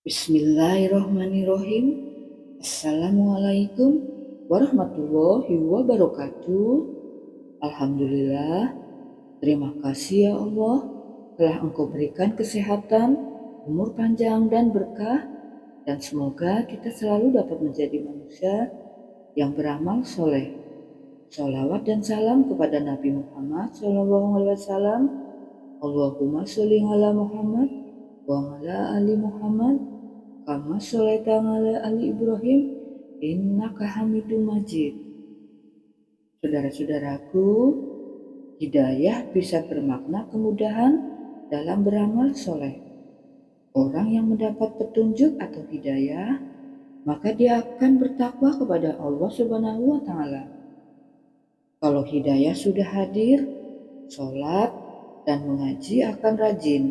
Bismillahirrahmanirrahim. Assalamualaikum warahmatullahi wabarakatuh. Alhamdulillah, terima kasih ya Allah telah Engkau berikan kesehatan, umur panjang dan berkah, dan semoga kita selalu dapat menjadi manusia yang beramal soleh. Sholawat dan salam kepada Nabi Muhammad SAW. Allahumma sholli ala Muhammad wa ala ali Muhammad kama sholaita ala ali Ibrahim innaka Hamidum Majid. Saudara-saudaraku, hidayah bisa bermakna kemudahan dalam beramal soleh. Orang yang mendapat petunjuk atau hidayah, maka dia akan bertakwa kepada Allah Subhanahu wa Ta'ala. Kalau hidayah sudah hadir, sholat dan mengaji akan rajin,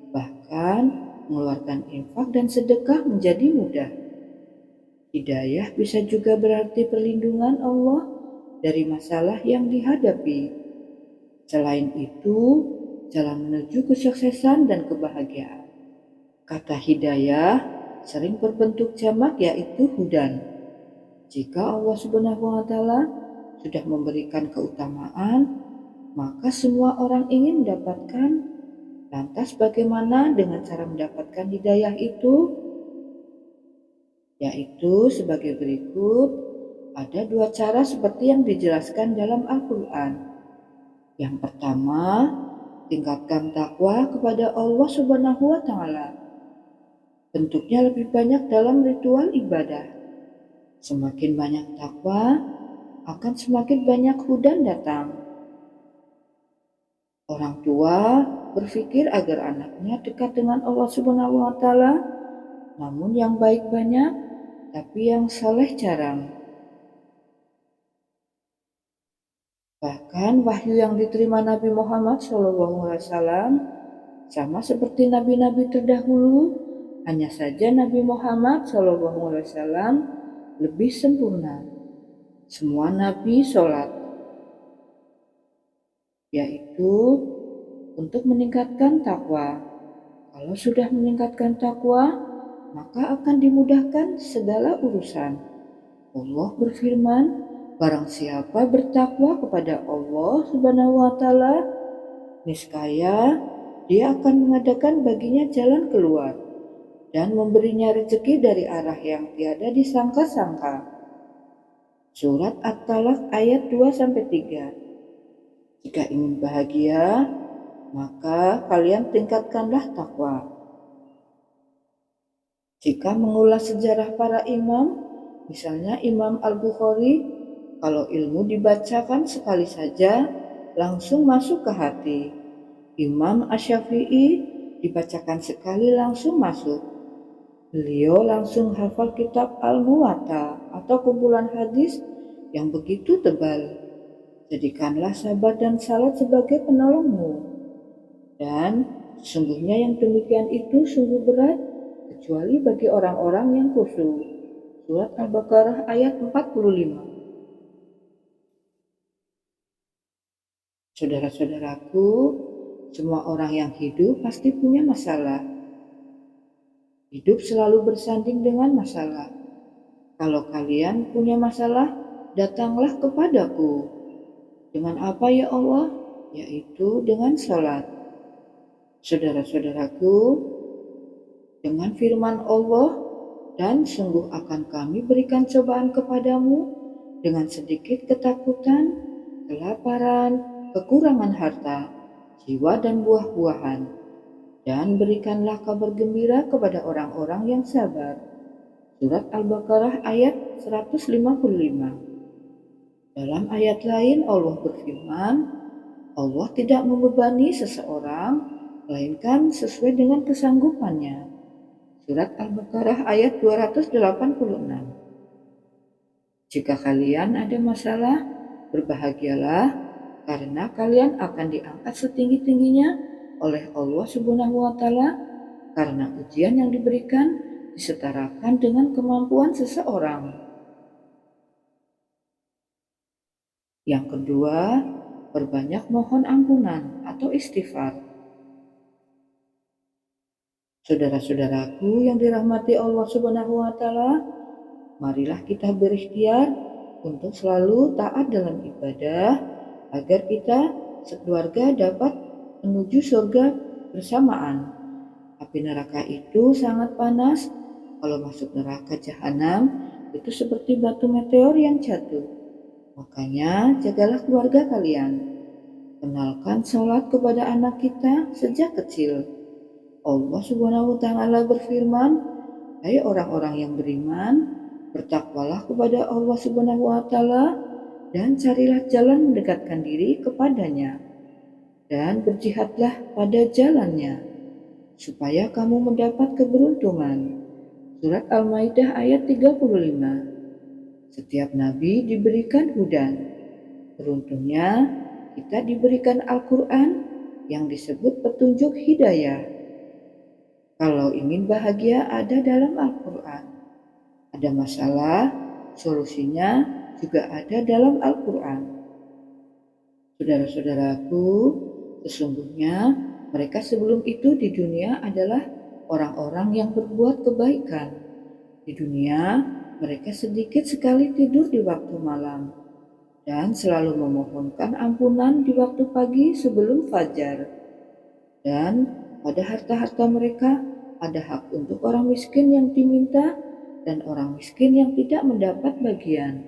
bahkan mengeluarkan infak dan sedekah menjadi mudah. Hidayah bisa juga berarti perlindungan Allah dari masalah yang dihadapi. Selain itu, jalan menuju kesuksesan dan kebahagiaan. Kata hidayah sering berbentuk jamak, yaitu hudan. Jika Allah Subhanahu wa Ta'ala sudah memberikan keutamaan, maka semua orang ingin mendapatkan. Lantas bagaimana dengan cara mendapatkan hidayah itu? Yaitu sebagai berikut. Ada dua cara seperti yang dijelaskan dalam Al-Quran. Yang pertama, tingkatkan takwa kepada Allah Subhanahu wa Ta'ala. Bentuknya lebih banyak dalam ritual ibadah. Semakin banyak takwa, akan semakin banyak hudan datang. Orang tua berpikir agar anaknya dekat dengan Allah Subhanahu wa Ta'ala, namun yang baik banyak, tapi yang saleh jarang. Bahkan wahyu yang diterima Nabi Muhammad SAW sama seperti nabi-nabi terdahulu, hanya saja Nabi Muhammad SAW lebih sempurna. Semua nabi sholat, yaitu untuk meningkatkan takwa. Kalau sudah meningkatkan takwa, maka akan dimudahkan segala urusan. Allah berfirman, barang siapa bertakwa kepada Allah Subhanahu wa Ta'ala, niscaya dia akan mengadakan baginya jalan keluar dan memberinya rezeki dari arah yang tiada disangka-sangka. Surat At-Talaq ayat 2-3. Jika ingin bahagia, maka kalian tingkatkanlah takwa. Jika mengulas sejarah para imam, misalnya Imam Al-Bukhari, kalau ilmu dibacakan sekali saja, langsung masuk ke hati. Imam Asy-Syafi'i dibacakan sekali langsung masuk. Beliau langsung hafal kitab Al-Muwatta atau kumpulan hadis yang begitu tebal. Jadikanlah sabar dan salat sebagai penolongmu. Dan sesungguhnya yang demikian itu sungguh berat, kecuali bagi orang-orang yang khusyuk. Surat Al-Baqarah ayat 45. Saudara-saudaraku, semua orang yang hidup pasti punya masalah. Hidup selalu bersanding dengan masalah. Kalau kalian punya masalah, datanglah kepadaku. Dengan apa ya Allah? Yaitu dengan salat. Saudara-saudaraku, dengan firman Allah, dan sungguh akan kami berikan cobaan kepadamu dengan sedikit ketakutan, kelaparan, kekurangan harta, jiwa dan buah-buahan, dan berikanlah kabar gembira kepada orang-orang yang sabar. Surat Al-Baqarah ayat 155. Dalam ayat lain Allah berfirman, Allah tidak membebani seseorang, melainkan sesuai dengan kesanggupannya. Surat Al-Baqarah ayat 286. Jika kalian ada masalah, berbahagialah, karena kalian akan diangkat setinggi-tingginya oleh Allah Subhanahu wa Ta'ala, karena ujian yang diberikan disetarakan dengan kemampuan seseorang. Yang kedua, perbanyak mohon ampunan atau istighfar. Saudara-saudaraku yang dirahmati Allah Subhanahu wa taala, marilah kita berikhtiar untuk selalu taat dalam ibadah agar kita sekeluarga dapat menuju surga bersamaan. Api neraka itu sangat panas. Kalau masuk neraka jahanam itu seperti batu meteor yang jatuh. Makanya jagalah keluarga kalian. Kenalkan sholat kepada anak kita sejak kecil. Allah Subhanahu wa taala berfirman, "Hai orang-orang yang beriman, bertakwalah kepada Allah Subhanahu wa taala dan carilah jalan mendekatkan diri kepadanya dan berjihadlah pada jalannya supaya kamu mendapat keberuntungan." Surat Al-Maidah ayat 35. Setiap nabi diberikan hudan. Beruntungnya kita diberikan Al-Quran yang disebut petunjuk hidayah. Kalau ingin bahagia ada dalam Al-Quran. Ada masalah, solusinya juga ada dalam Al-Quran. Saudara-saudaraku, sesungguhnya mereka sebelum itu di dunia adalah orang-orang yang berbuat kebaikan. Di dunia, mereka sedikit sekali tidur di waktu malam dan selalu memohonkan ampunan di waktu pagi sebelum fajar. Dan pada harta-harta mereka ada hak untuk orang miskin yang diminta dan orang miskin yang tidak mendapat bagian.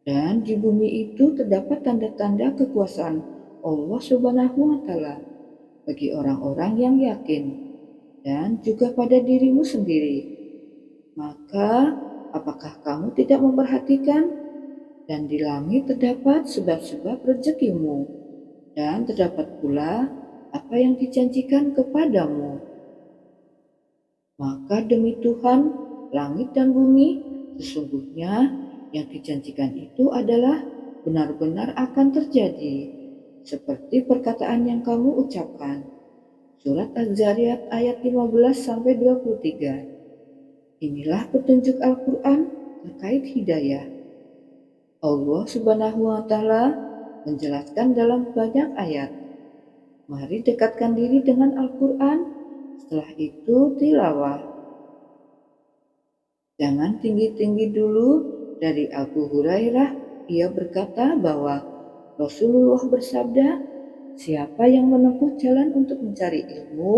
Dan di bumi itu terdapat tanda-tanda kekuasaan Allah Subhanahu wa taala bagi orang-orang yang yakin dan juga pada dirimu sendiri. Maka apakah kamu tidak memperhatikan? Dan di langit terdapat sebab-sebab rezekimu dan terdapat pula apa yang dijanjikan kepadamu. Maka demi Tuhan, langit dan bumi, sesungguhnya yang dijanjikan itu adalah benar-benar akan terjadi, seperti perkataan yang kamu ucapkan. Surat Az-Zariyat ayat 15-23. Inilah petunjuk Al-Quran terkait hidayah. Allah Subhanahu wa taala menjelaskan dalam banyak ayat. Mari dekatkan diri dengan Al-Quran, setelah itu tilawah. Jangan tinggi-tinggi dulu. Dari Abu Hurairah, ia berkata bahwa Rasulullah bersabda, siapa yang menempuh jalan untuk mencari ilmu,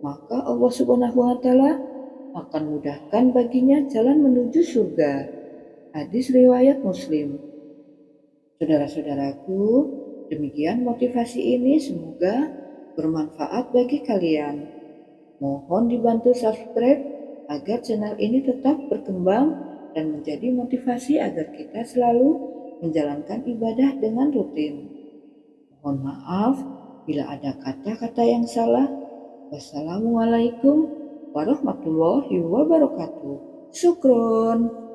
maka Allah Subhanahu wa taala akan mudahkan baginya jalan menuju surga. Hadis riwayat Muslim. Saudara-saudaraku, demikian motivasi ini, semoga bermanfaat bagi kalian. Mohon dibantu subscribe agar channel ini tetap berkembang dan menjadi motivasi agar kita selalu menjalankan ibadah dengan rutin. Mohon maaf bila ada kata-kata yang salah. Wassalamualaikum warahmatullahi wabarakatuh. Syukron.